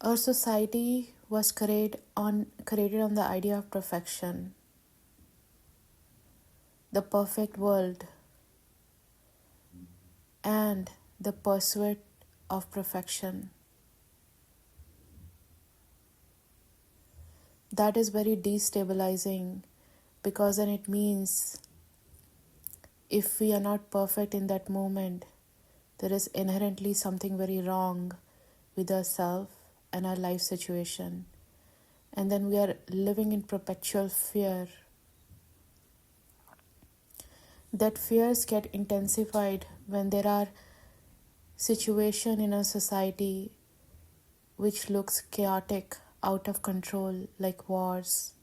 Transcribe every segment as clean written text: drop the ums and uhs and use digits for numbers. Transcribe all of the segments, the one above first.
Our society was created on the idea of perfection, the perfect world, and the pursuit of perfection. That is very destabilizing because then it means if we are not perfect in that moment, there is inherently something very wrong with ourselves and our life situation. And then we are living in perpetual fear. That fears get intensified when there are situations in our society which looks chaotic, out of control, like wars,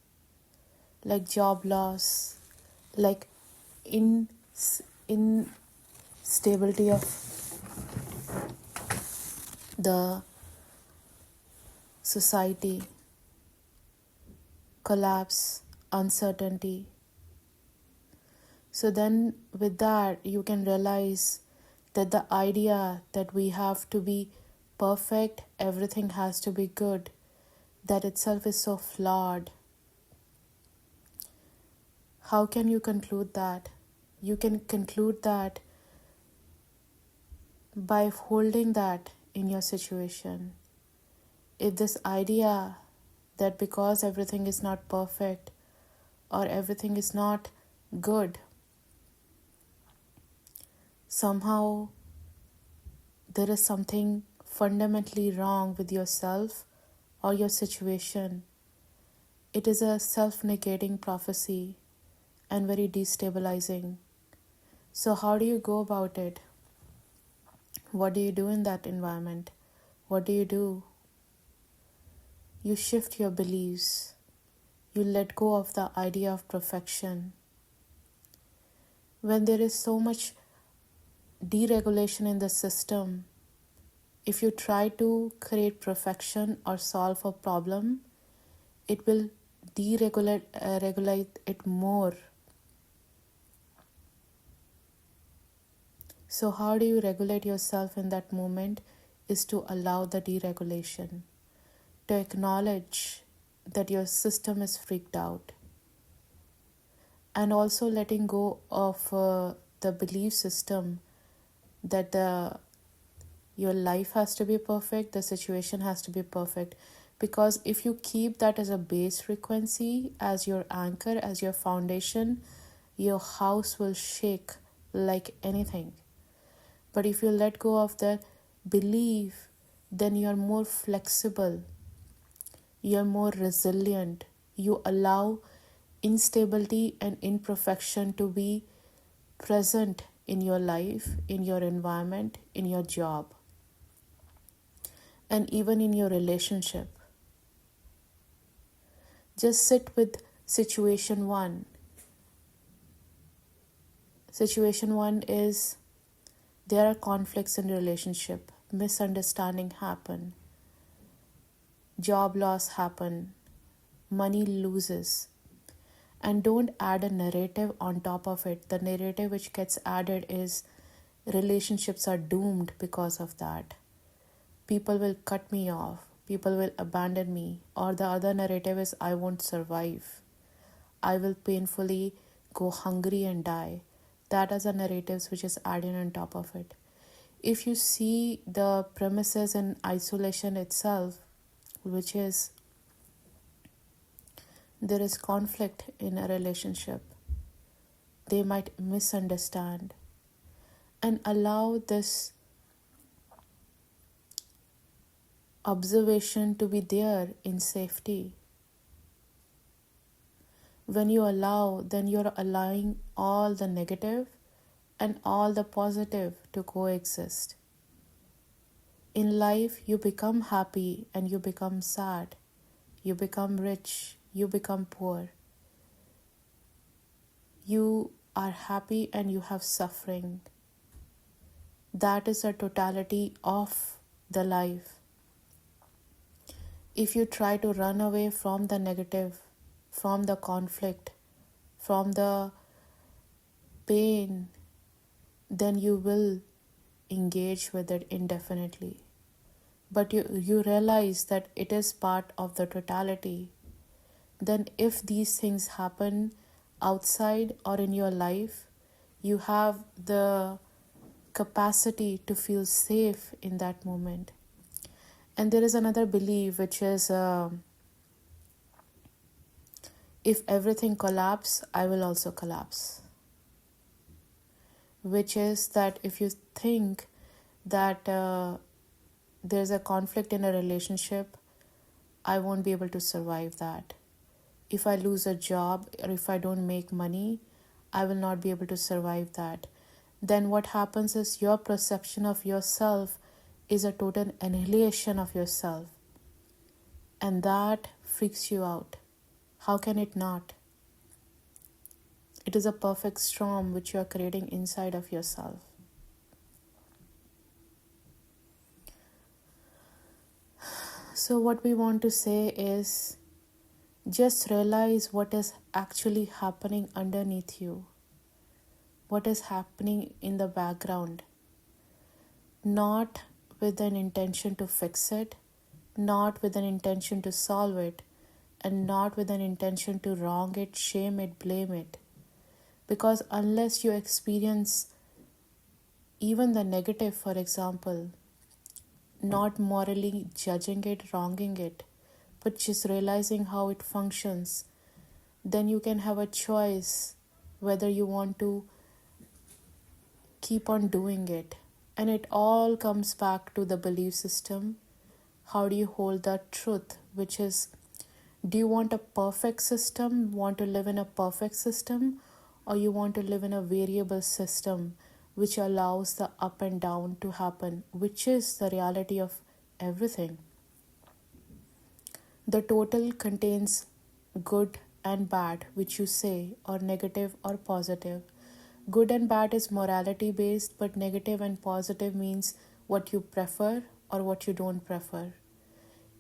like job loss, like instability of the society, collapse, uncertainty. So then with that you can realize that the idea that we have to be perfect, everything has to be good, that itself is so flawed. How can you conclude that? You can conclude that by holding that in your situation. If this idea that because everything is not perfect or everything is not good, somehow there is something fundamentally wrong with yourself or your situation, it is a self-negating prophecy and very destabilizing. So how do you go about it? What do you do in that environment? What do you do? You shift your beliefs. You let go of the idea of perfection. When there is so much deregulation in the system, if you try to create perfection or solve a problem, it will regulate it more. So how do you regulate yourself in that moment is to allow the deregulation, to acknowledge that your system is freaked out, and also letting go of the belief system that your life has to be perfect, the situation has to be perfect. Because if you keep that as a base frequency, as your anchor, as your foundation, your house will shake like anything. But if you let go of that belief, then you are more flexible, you are more resilient, you allow instability and imperfection to be present in your life, in your environment, in your job, and even in your relationship. Just sit with situation one. Situation one is there are conflicts in relationship, misunderstanding happen, job loss happen, money loses. And don't add a narrative on top of it. The narrative which gets added is relationships are doomed because of that. People will cut me off. People will abandon me. Or the other narrative is I won't survive. I will painfully go hungry and die. That is the narratives which is added on top of it. If you see the premises in isolation itself, which is there is conflict in a relationship, they might misunderstand, and allow this observation to be there in safety. When you allow, then you're allowing all the negative and all the positive to coexist. In life, you become happy and you become sad. You become rich, you become poor. You are happy and you have suffering. That is a totality of the life. If you try to run away from the negative, from the conflict, from the pain, then you will engage with it indefinitely. but you realize that it is part of the totality, then if these things happen outside or in your life, you have the capacity to feel safe in that moment. And there is another belief which is if everything collapses, I will also collapse. Which is that if you think that there's a conflict in a relationship, I won't be able to survive that. If I lose a job or if I don't make money, I will not be able to survive that. Then what happens is your perception of yourself is a total annihilation of yourself. And that freaks you out. How can it not? It is a perfect storm which you are creating inside of yourself. So what we want to say is just realize what is actually happening underneath you. What is happening in the background. Not with an intention to fix it, not with an intention to solve it, and not with an intention to wrong it, shame it, blame it. Because unless you experience even the negative, for example, not morally judging it, wronging it, but just realizing how it functions, then you can have a choice whether you want to keep on doing it. And it all comes back to the belief system. How do you hold that truth, which is, do you want a perfect system, want to live in a perfect system, or you want to live in a variable system which allows the up and down to happen, which is the reality of everything. The total contains good and bad, which you say, or negative or positive. Good and bad is morality based, but negative and positive means what you prefer or what you don't prefer.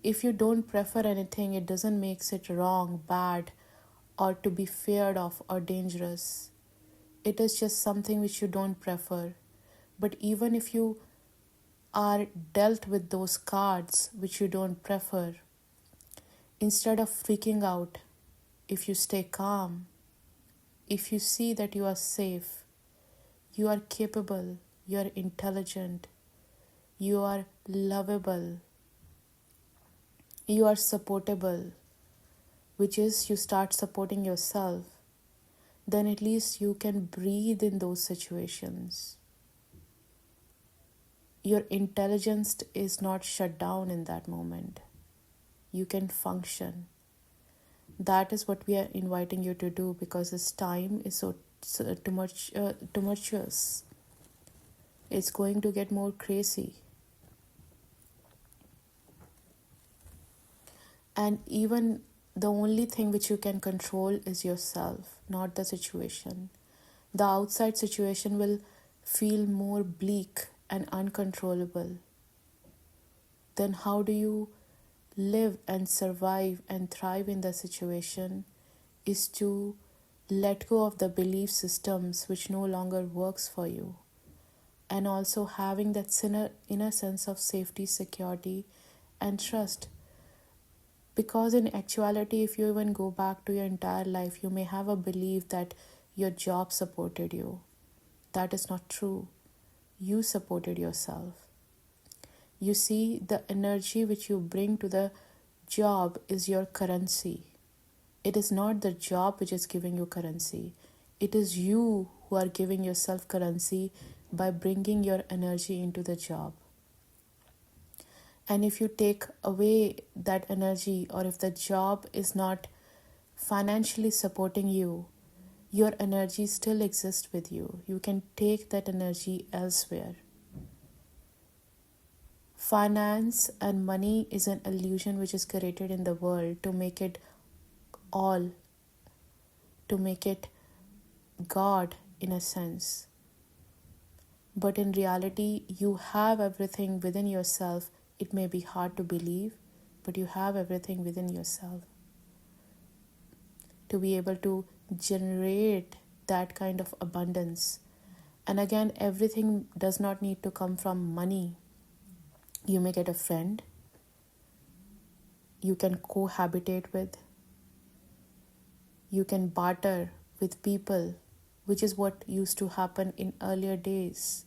If you don't prefer anything, it doesn't make it wrong, bad, or to be feared of or dangerous. It is just something which you don't prefer. But even if you are dealt with those cards which you don't prefer, instead of freaking out, if you stay calm, if you see that you are safe, you are capable, you are intelligent, you are lovable, you are supportable, which is you start supporting yourself, then at least you can breathe in those situations. Your intelligence is not shut down in that moment. You can function. That is what we are inviting you to do, because this time is so tumultuous. It's going to get more crazy. And even the only thing which you can control is yourself, not the situation. The outside situation will feel more bleak and uncontrollable. Then how do you live and survive and thrive in the situation is to let go of the belief systems which no longer works for you, and also having that inner sense of safety, security, and trust. Because in actuality, if you even go back to your entire life, you may have a belief that your job supported you. That is not true. You supported yourself. You see, the energy which you bring to the job is your currency. It is not the job which is giving you currency. It is you who are giving yourself currency by bringing your energy into the job. And if you take away that energy, or if the job is not financially supporting you, your energy still exists with you. You can take that energy elsewhere. Finance and money is an illusion which is created in the world to make it all, to make it God in a sense. But in reality, you have everything within yourself. It may be hard to believe, but you have everything within yourself to be able to generate that kind of abundance. And again, everything does not need to come from money. You may get a friend you can cohabitate with. You can barter with people, which is what used to happen in earlier days.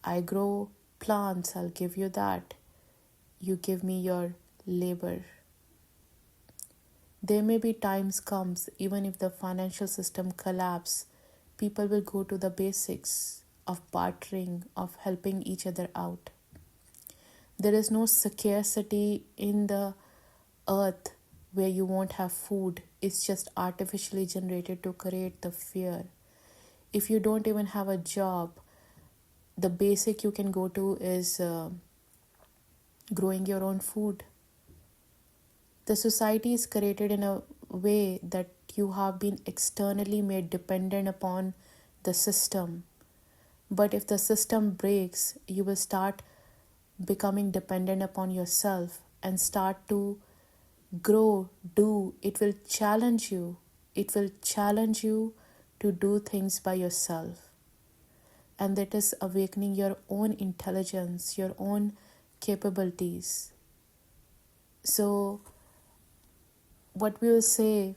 I grow plants, I'll give you that. You give me your labor. There may be times comes, even if the financial system collapse, people will go to the basics of bartering, of helping each other out. There is no scarcity in the earth where you won't have food. It's just artificially generated to create the fear. If you don't even have a job, the basic you can go to is growing your own food. The society is created in a way that you have been externally made dependent upon the system. But if the system breaks, you will start becoming dependent upon yourself and start to grow, do. It will challenge you. It will challenge you to do things by yourself. And that is awakening your own intelligence, your own capabilities. So, what we will say,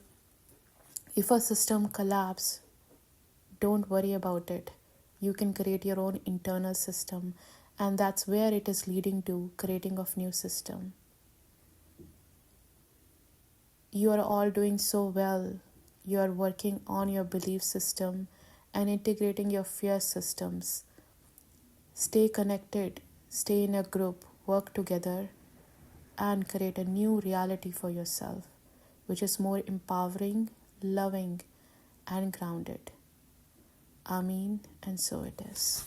if a system collapses, don't worry about it. You can create your own internal system, and that's where it is leading to creating of new system. You are all doing so well. You are working on your belief system and integrating your fear systems. Stay connected, stay in a group, work together, and create a new reality for yourself, which is more empowering, loving, and grounded. Amen, and so it is.